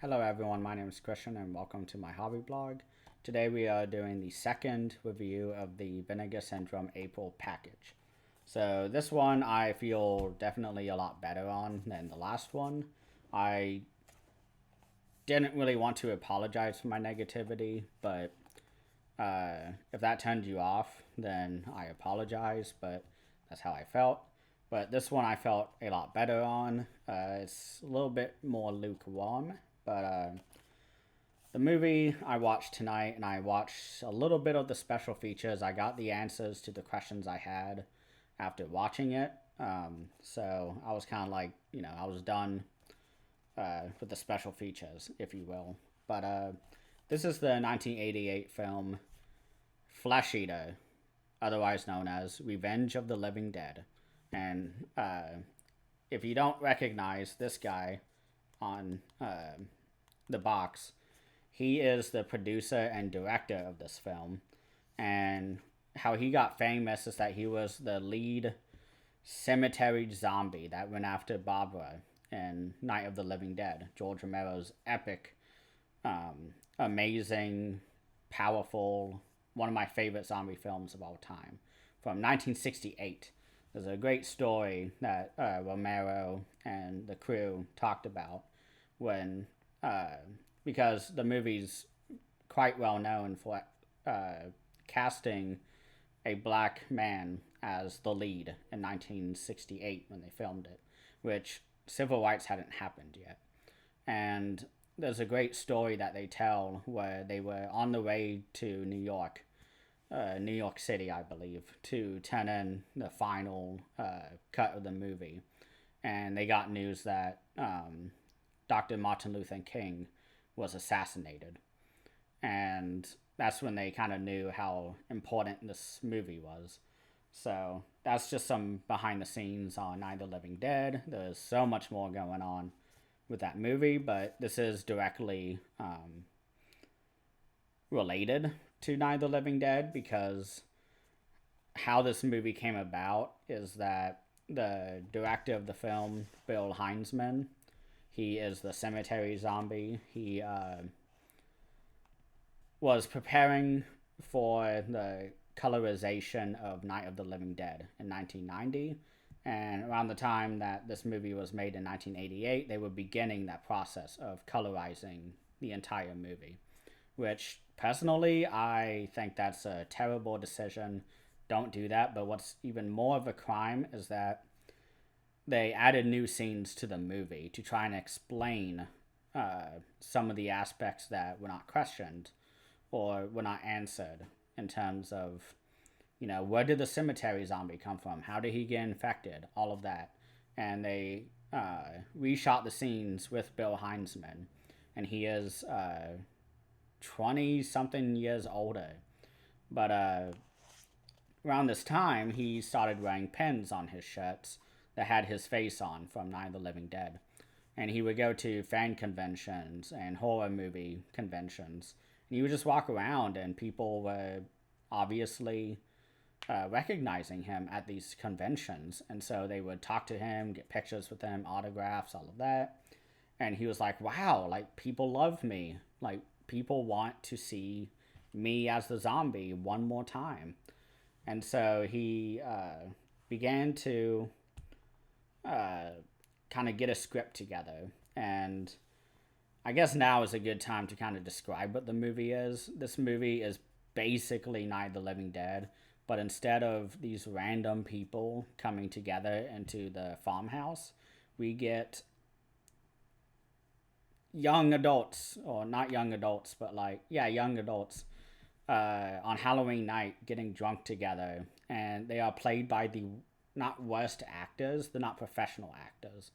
Hello everyone, my name is Christian and welcome to my hobby blog. Today we are doing the second review of the Vinegar Syndrome April package. So this one I feel definitely a lot better on than the last one. I didn't really want to apologize for my negativity, but if that turned you off, then I apologize, but that's how I felt. But this one I felt a lot better on. It's a little bit more lukewarm, but the movie I watched tonight, and I watched a little bit of the special features. I got the answers to the questions I had after watching it. So I was kind of like, I was done with the special features, if you will. But this is the 1988 film Flesh Eater, otherwise known as Revenge of the Living Dead. And if you don't recognize this guy on the box, he is the producer and director of this film. And how he got famous is that he was the lead cemetery zombie that went after Barbara in Night of the Living Dead, George Romero's epic, amazing, powerful, one of my favorite zombie films of all time from 1968. There's a great story that Romero and the crew talked about when, because the movie's quite well known for casting a black man as the lead in 1968 when they filmed it, which civil rights hadn't happened yet. And there's a great story that they tell where they were on the way to New York City, I believe, to turn in the final cut of the movie. And they got news that Dr. Martin Luther King was assassinated. And that's when they kind of knew how important this movie was. So that's just some behind the scenes on Night of the Living Dead. There's so much more going on with that movie, but this is directly related to Night of the Living Dead because how this movie came about is that the director of the film, Bill Heinzman, he is the cemetery zombie. He was preparing for the colorization of Night of the Living Dead in 1990. And around the time that this movie was made in 1988, they were beginning that process of colorizing the entire movie, which personally, I think that's a terrible decision. Don't do that. But what's even more of a crime is that they added new scenes to the movie to try and explain some of the aspects that were not questioned or were not answered in terms of, where did the cemetery zombie come from? How did he get infected? All of that. And they reshot the scenes with Bill Heinzman. And he is 20 something years older. But around this time, he started wearing pins on his shirts that had his face on from Night of the Living Dead. And he would go to fan conventions and horror movie conventions. And he would just walk around, and people were obviously recognizing him at these conventions. And so they would talk to him, get pictures with him, autographs, all of that. And he was like, wow, like, people love me. Like, people want to see me as the zombie one more time. And so he began to kind of get a script together. And I guess now is a good time to kind of describe what the movie is. This movie is basically Night of the Living Dead, but instead of these random people coming together into the farmhouse, we get young adults, or not young adults, but young adults on Halloween night getting drunk together. And they are played by the not worst actors, they're not professional actors.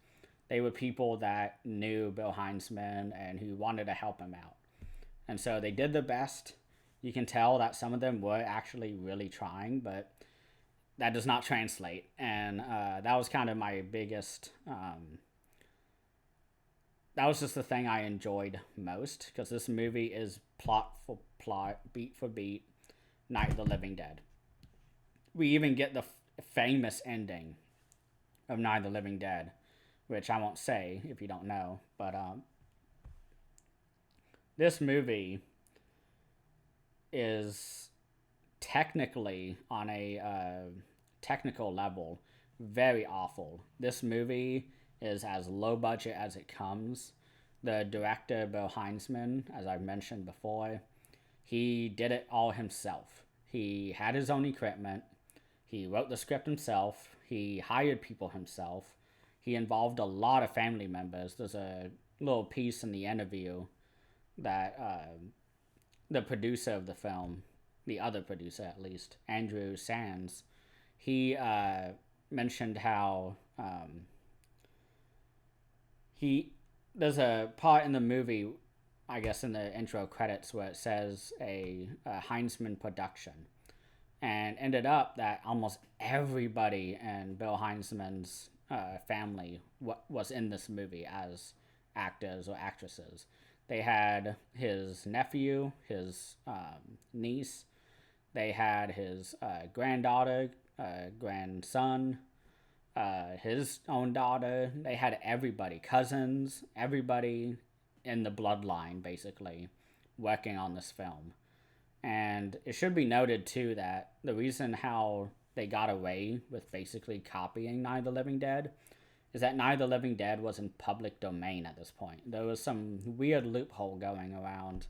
They were people that knew Bill Heinzman and who wanted to help him out. And so they did the best. You can tell that some of them were actually really trying, but that does not translate. And that was kind of my biggest. That was just the thing I enjoyed most because this movie is plot for plot, beat for beat, Night of the Living Dead. We even get the famous ending of Night of the Living Dead, which I won't say if you don't know, but this movie is technically, on a technical level, very awful. This movie is as low budget as it comes. The director, Bill Heinzman, as I've mentioned before, he did it all himself. He had his own equipment. He wrote the script himself. He hired people himself. He involved a lot of family members. There's a little piece in the interview that the producer of the film, the other producer at least, Andrew Sands, he mentioned how he there's a part in the movie, I guess in the intro credits, where it says a Heinzman production, and ended up that almost everybody in Bill Heinzman's family was in this movie as actors or actresses. They had his nephew, his niece, they had his granddaughter, grandson, his own daughter. They had everybody, cousins, everybody in the bloodline, basically, working on this film. And it should be noted, too, that the reason how they got away with basically copying Night of the Living Dead is that Night of the Living Dead was in public domain at this point. There was some weird loophole going around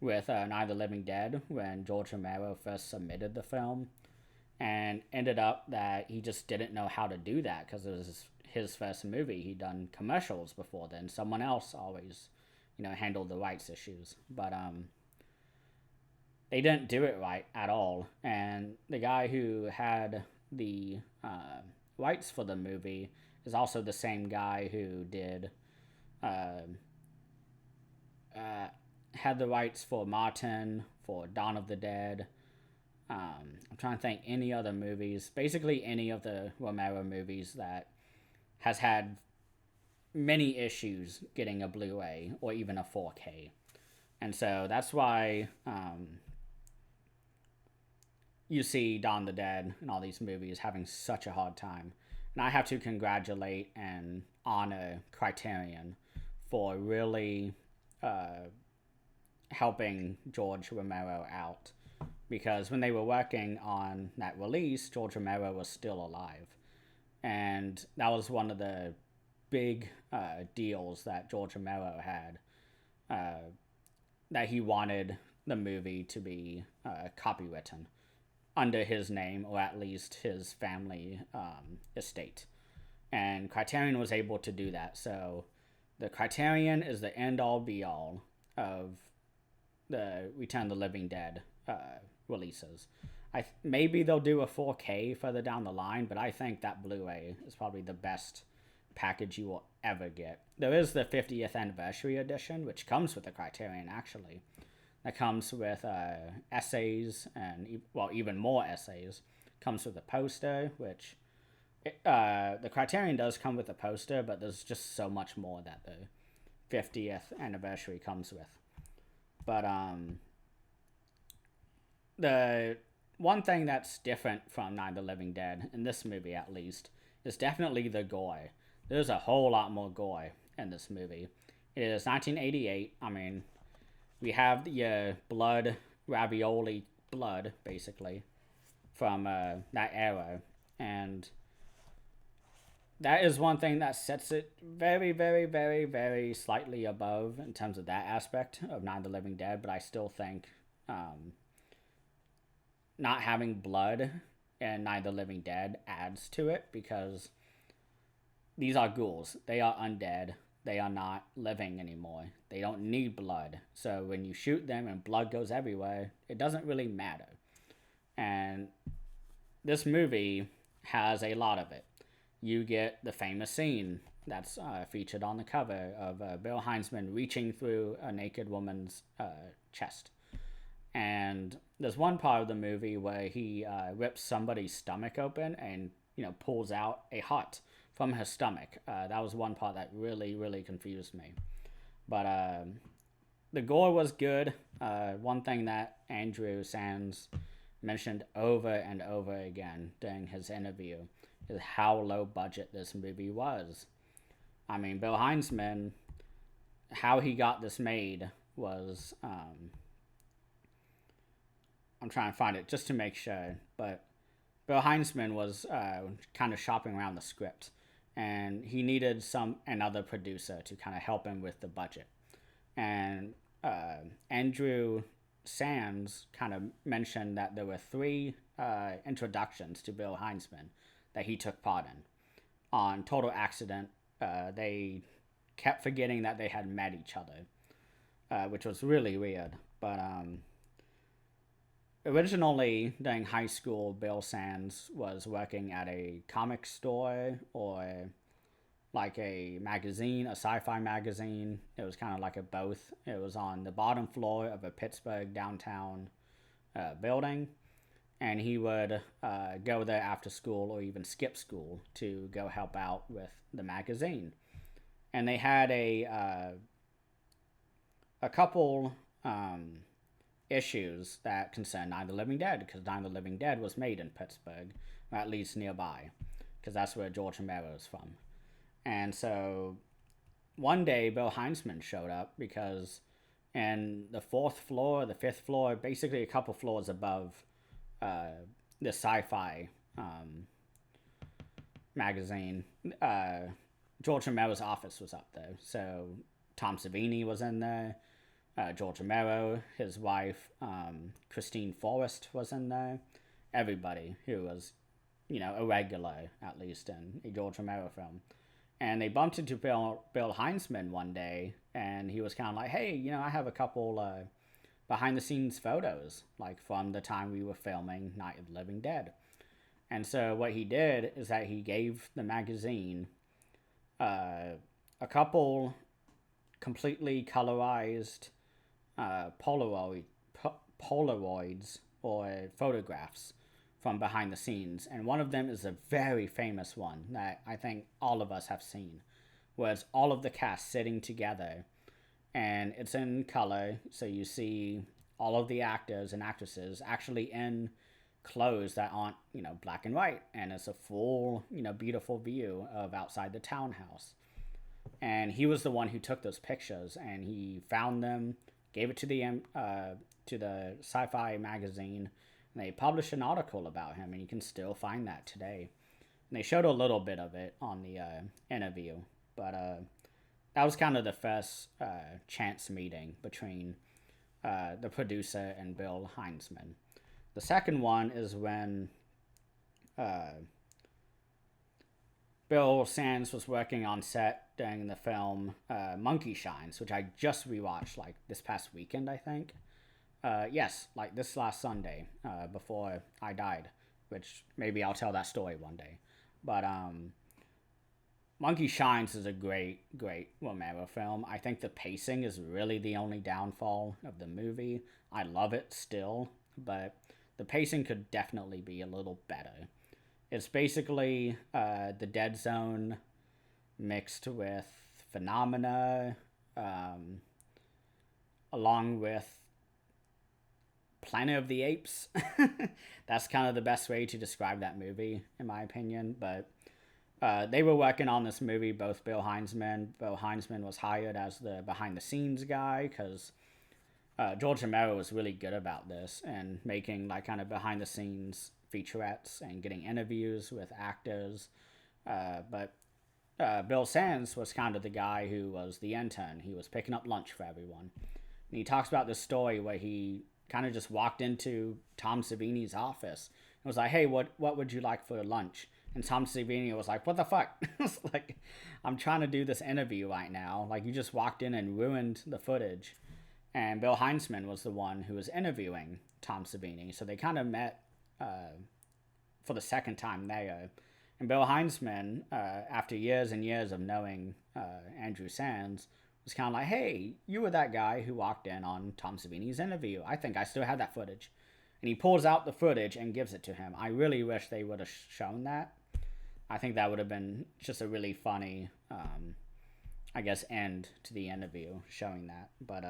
with Night of the Living Dead when George Romero first submitted the film, and ended up that he just didn't know how to do that because it was his first movie. He'd done commercials before then. Someone else always, handled the rights issues. But they didn't do it right at all. And the guy who had the rights for the movie is also the same guy who did had the rights for Martin, for Dawn of the Dead. I'm trying to think any other movies. Basically, any of the Romero movies that has had many issues getting a Blu-ray or even a 4K. And so that's why you see Dawn of the Dead and all these movies having such a hard time. And I have to congratulate and honor Criterion for really helping George Romero out. Because when they were working on that release, George Romero was still alive. And that was one of the big deals that George Romero had, that he wanted the movie to be copywritten under his name, or at least his family estate. And Criterion was able to do that. So the Criterion is the end-all be-all of the Return of the Living Dead releases. Maybe they'll do a 4K further down the line, but I think that Blu-ray is probably the best package you will ever get. There is the 50th anniversary edition, which comes with the Criterion, actually. That comes with essays and, even more essays. Comes with a poster, which the Criterion does come with a poster, but there's just so much more that the 50th anniversary comes with. But the one thing that's different from Night of the Living Dead, in this movie at least, is definitely the gore. There's a whole lot more gore in this movie. It is 1988. I mean, we have the blood, ravioli blood, basically, from that era. And that is one thing that sets it very, very, very, very slightly above in terms of that aspect of Night of the Living Dead. But I still think not having blood in Night of the Living Dead adds to it, because these are ghouls. They are undead. They are not living anymore. They don't need blood. So when you shoot them and blood goes everywhere, it doesn't really matter. And this movie has a lot of it. You get the famous scene that's featured on the cover of Bill Heinzman reaching through a naked woman's chest. And there's one part of the movie where he rips somebody's stomach open and, pulls out a heart from her stomach. That was one part that really, really confused me. But the gore was good. One thing that Andrew Sands mentioned over and over again during his interview is how low budget this movie was. I mean, Bill Heinzman, how he got this made was I'm trying to find it just to make sure, but Bill Heinzman was kind of shopping around the script, and he needed another producer to kind of help him with the budget. And Andrew Sands kind of mentioned that there were three introductions to Bill Heinzman that he took part in. On total accident, they kept forgetting that they had met each other, which was really weird. But originally, during high school, Bill Sands was working at a comic store or like a magazine, a sci-fi magazine. It was kind of like a both. It was on the bottom floor of a Pittsburgh downtown building, and he would go there after school or even skip school to go help out with the magazine. And they had a couple issues that concerned Night of the Living Dead, because Night of the Living Dead was made in Pittsburgh, or at least nearby, because that's where George Romero is from. And so one day Bill Heinzman showed up because in the fourth floor, the fifth floor, basically a couple floors above the sci-fi magazine, George Romero's office was up there. So Tom Savini was in there. George Romero, his wife, Christine Forrest was in there. Everybody who was, a regular, at least, in a George Romero film. And they bumped into Bill Heinzman one day, and he was kind of like, hey, I have a couple behind-the-scenes photos, like from the time we were filming Night of the Living Dead. And so what he did is that he gave the magazine a couple completely colorized Polaroids or photographs from behind the scenes, and one of them is a very famous one that I think all of us have seen, where it's all of the cast sitting together, and it's in color, so you see all of the actors and actresses actually in clothes that aren't, black and white, and it's a full, beautiful view of outside the townhouse. And he was the one who took those pictures, and he found them, gave it to the sci-fi magazine, and they published an article about him, and you can still find that today. And they showed a little bit of it on the interview, but that was kind of the first chance meeting between the producer and Bill Heinzman. The second one is when Bill Sands was working on set during the film Monkey Shines, which I just rewatched like this past weekend, I think. Yes, like this last Sunday, before I died, which maybe I'll tell that story one day. But Monkey Shines is a great Romero film. I think the pacing is really the only downfall of the movie. I love it still, but the pacing could definitely be a little better. It's basically the Dead Zone mixed with Phenomena, along with Planet of the Apes. That's kind of the best way to describe that movie, in my opinion. But they were working on this movie, both Bill Heinzman. Bill Heinzman was hired as the behind-the-scenes guy because George Romero was really good about this and making like kind of behind-the-scenes featurettes and getting interviews with actors. But Bill Sands was kind of the guy who was the intern. He was picking up lunch for everyone. And he talks about this story where he kind of just walked into Tom Savini's office and was like, hey, what would you like for lunch? And Tom Savini was like, what the fuck? It's like, I'm trying to do this interview right now. Like, you just walked in and ruined the footage. And Bill Heinzman was the one who was interviewing Tom Savini. So they kind of met for the second time there. And Bill Heinzman, after years and years of knowing Andrew Sands, was kind of like, hey, you were that guy who walked in on Tom Savini's interview. I think I still have that footage. And he pulls out the footage and gives it to him. I really wish they would have shown that. I think that would have been just a really funny, end to the interview, showing that. But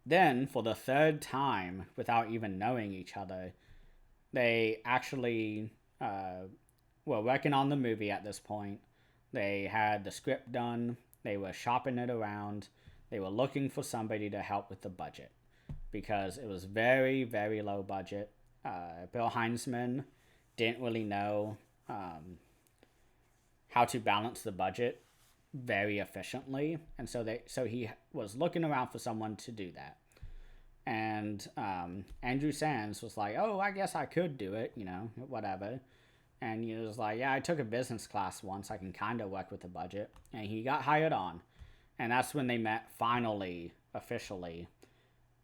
then, for the third time, without even knowing each other, they actually were working on the movie at this point. They had the script done. They were shopping it around. They were looking for somebody to help with the budget because it was very, very low budget. Bill Heinzman didn't really know how to balance the budget very efficiently, and so he was looking around for someone to do that. And Andrew Sands was like, "Oh, I guess I could do it, whatever." And he was like, "Yeah, I took a business class once. I can kind of work with the budget." And he got hired on, and that's when they met finally, officially,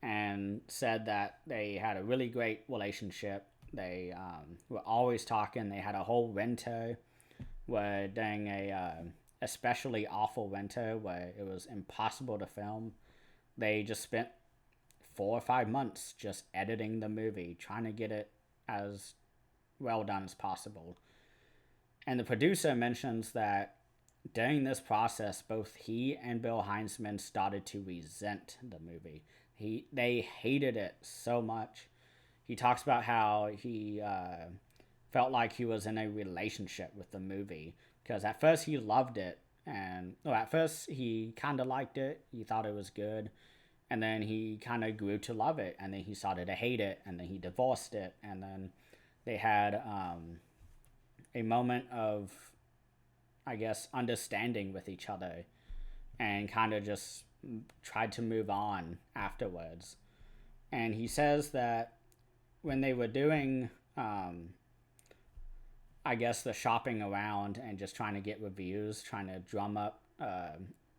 and said that they had a really great relationship. They were always talking. They had a whole winter where during a especially awful winter where it was impossible to film, they just spent 4 or 5 months just editing the movie, trying to get it as well done as possible. And the producer mentions that during this process, both he and Bill Heinzman started to resent the movie. They hated it so much. He talks about how he felt like he was in a relationship with the movie because at first he loved it, and at first he kind of liked it. He thought it was good, and then he kind of grew to love it, and then he started to hate it, and then he divorced it, and then they had a moment of, I guess, understanding with each other, and kind of just tried to move on afterwards. And he says that when they were doing, I guess, the shopping around and just trying to get reviews, trying to drum up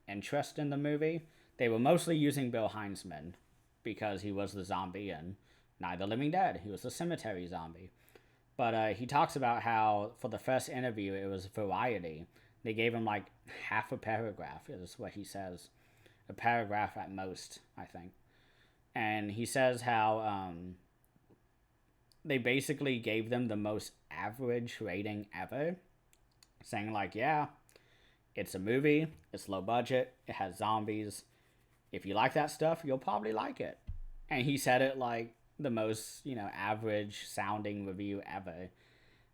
interest in the movie, they were mostly using Bill Heinzman because he was the zombie in Night of the Living Dead. He was the cemetery zombie. But he talks about how for the first interview, it was variety. They gave him like half a paragraph, is what he says. A paragraph at most, I think. And he says how they basically gave them the most average rating ever. Saying like, yeah, it's a movie, it's low budget, it has zombies. If you like that stuff, you'll probably like it. And he said it like the most, average sounding review ever.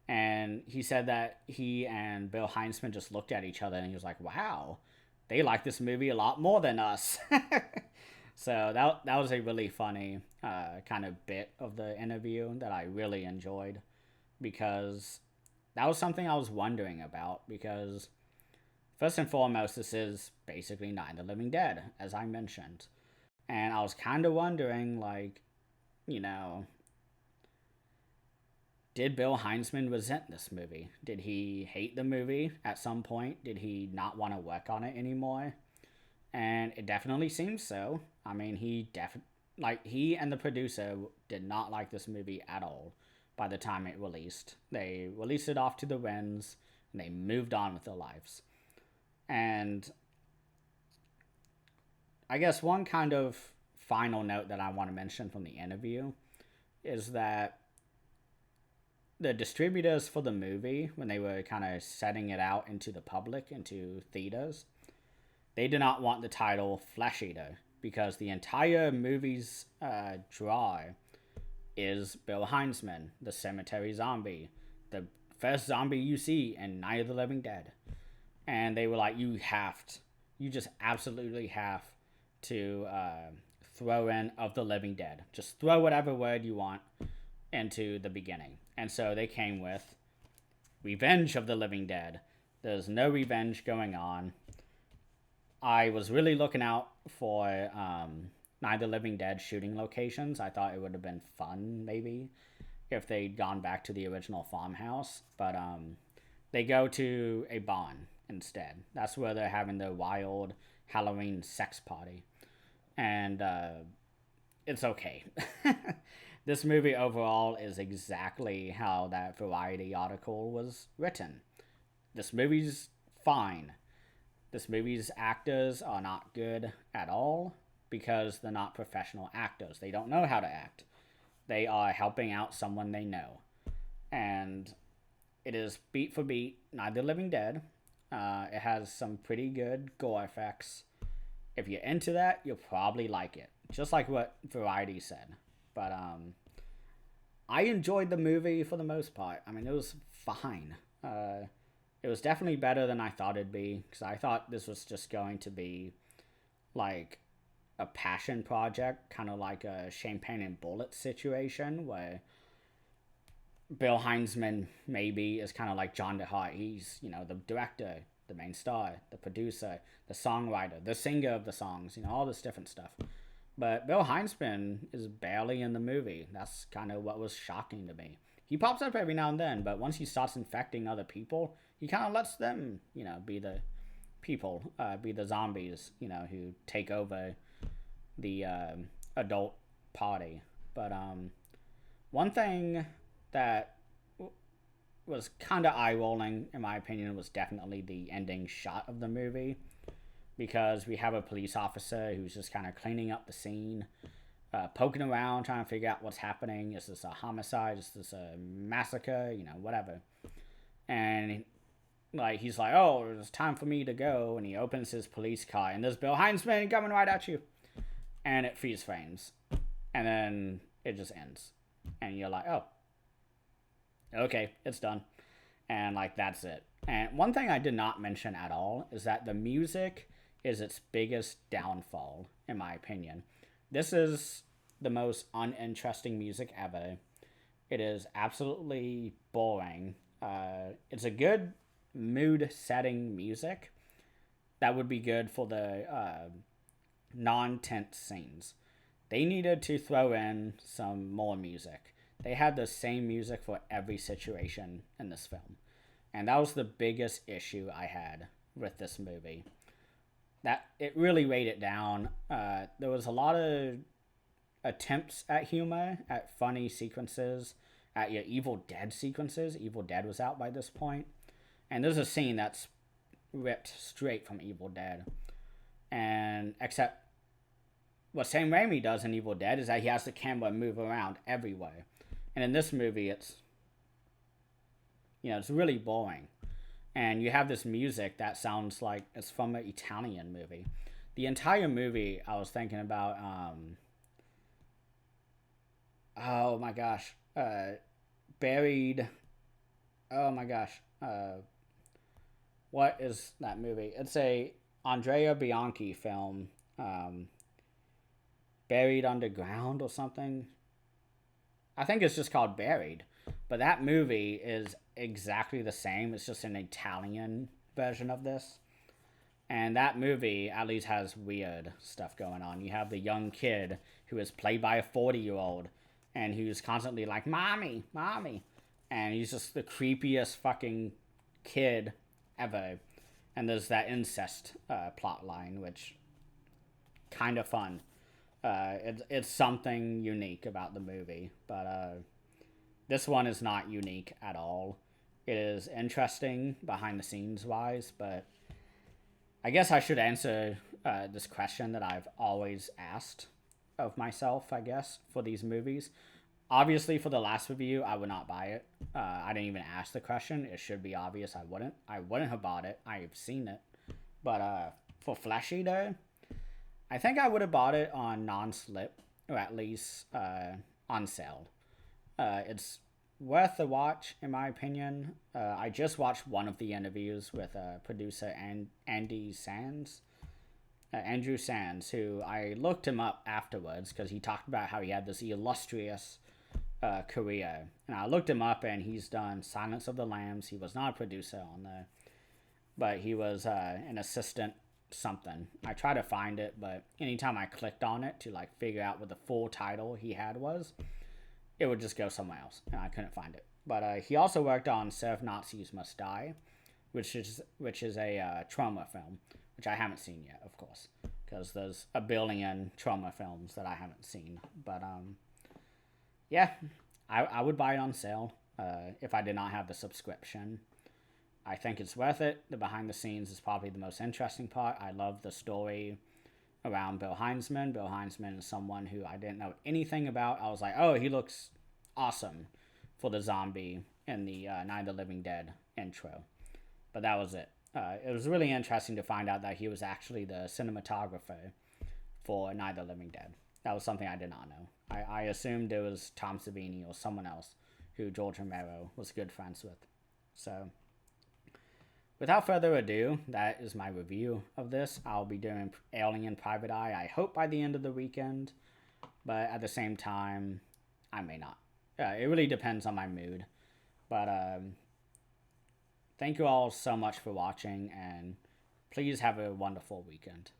And he said that he and Bill Heinzman just looked at each other and he was like, wow, they like this movie a lot more than us. So that was a really funny kind of bit of the interview that I really enjoyed, because that was something I was wondering about, because first and foremost, this is basically Night of the Living Dead, as I mentioned. And I was kind of wondering, like, did Bill Heinzman resent this movie? Did he hate the movie at some point? Did he not want to work on it anymore? And it definitely seems so. I mean, he and the producer did not like this movie at all by the time it released. They released it off to the winds, and they moved on with their lives. And I guess one kind of final note that I want to mention from the interview is that the distributors for the movie, when they were kind of setting it out into the public, into theaters, they did not want the title Flesh Eater, because the entire movie's draw is Bill Heinzman, the cemetery zombie, the first zombie you see in Night of the Living Dead. And they were like, you just absolutely have to throw in of the living dead. Just throw whatever word you want into the beginning. And so they came with Revenge of the Living Dead. There's no revenge going on. I was really looking out for Night of the Living Dead shooting locations. I thought it would have been fun, maybe, if they'd gone back to the original farmhouse. But they go to a barn instead. That's where they're having their wild Halloween sex party. And it's okay. This movie overall is exactly how that Variety article was written. This movie's fine. This movie's actors are not good at all because they're not professional actors. They don't know how to act. They are helping out someone they know. And it is beat for beat Night of the Living Dead. It has some pretty good gore effects. If you're into that, you'll probably like it. Just like what Variety said. But I enjoyed the movie for the most part. I mean, it was fine. It was definitely better than I thought it'd be, because I thought this was just going to be like a passion project, kind of like a Champagne and Bullets situation where Bill Heinzman maybe is kind of like John DeHart. He's, the director, the main star, the producer, the songwriter, the singer of the songs, all this different stuff. But Bill Heinzman is barely in the movie. That's kind of what was shocking to me. He pops up every now and then, but once he starts infecting other people, he kind of lets them, be the people, be the zombies, who take over the adult party. But one thing that was kind of eye-rolling, in my opinion, was definitely the ending shot of the movie, because we have a police officer who's just kind of cleaning up the scene, poking around, trying to figure out what's happening. Is this a homicide? Is this a massacre? Whatever. And he's like, oh, it's time for me to go. And he opens his police car, and there's Bill Heinzman coming right at you. And it freeze frames. And then it just ends. And you're like, oh, okay, it's done. And that's it. And one thing I did not mention at all is that the music is its biggest downfall, in my opinion. This is the most uninteresting music ever. It is absolutely boring. It's a good mood-setting music that would be good for the non-tense scenes. They needed to throw in some more music. They had the same music for every situation in this film. And that was the biggest issue I had with this movie. That it really weighed it down. There was a lot of attempts at humor, at funny sequences, at your Evil Dead sequences. Evil Dead was out by this point. And there's a scene that's ripped straight from Evil Dead. And except what Sam Raimi does in Evil Dead is that he has the camera move around everywhere. And in this movie, it's really boring. And you have this music that sounds like it's from an Italian movie. The entire movie, I was thinking about, oh my gosh, Buried, oh my gosh, what is that movie? It's a Andrea Bianchi film, Buried Underground or something. I think it's just called Buried. But that movie is exactly the same. It's just an Italian version of this. And that movie at least has weird stuff going on. You have the young kid who is played by a 40-year-old and who's constantly like, Mommy, Mommy. And he's just the creepiest fucking kid ever. And there's that incest plot line, which kind of fun. It's something unique about the movie. But this one is not unique at all. It is interesting behind the scenes wise, but I guess I should answer this question that I've always asked of myself, I guess, for these movies. Obviously, for the last review, I would not buy it. I didn't even ask the question. It should be obvious I wouldn't. I wouldn't have bought it. I've seen it. But for FleshEater, I think I would have bought it on non-slip, or at least on sale. It's worth a watch, in my opinion. I just watched one of the interviews with producer Andrew Sands, who I looked him up afterwards because he talked about how he had this illustrious career. And I looked him up, and he's done Silence of the Lambs. He was not a producer on there, but he was an assistant something. I tried to find it, but anytime I clicked on it to figure out what the full title he had was, it would just go somewhere else, and I couldn't find it. But he also worked on Serve Nazis Must Die, which is a trauma film, which I haven't seen yet, of course, because there's a billion trauma films that I haven't seen. But yeah, I would buy it on sale if I did not have the subscription. I think it's worth it. The behind the scenes is probably the most interesting part. I love the story around Bill Heinzman. Bill Heinzman is someone who I didn't know anything about. I was like, oh, he looks awesome for the zombie in the Night of the Living Dead intro. But that was it. It was really interesting to find out that he was actually the cinematographer for Night of the Living Dead. That was something I did not know. I assumed it was Tom Savini or someone else who George Romero was good friends with. So without further ado, that is my review of this. I'll be doing Alien Private Eye, I hope by the end of the weekend, but at the same time, I may not. It really depends on my mood. But thank you all so much for watching, and please have a wonderful weekend.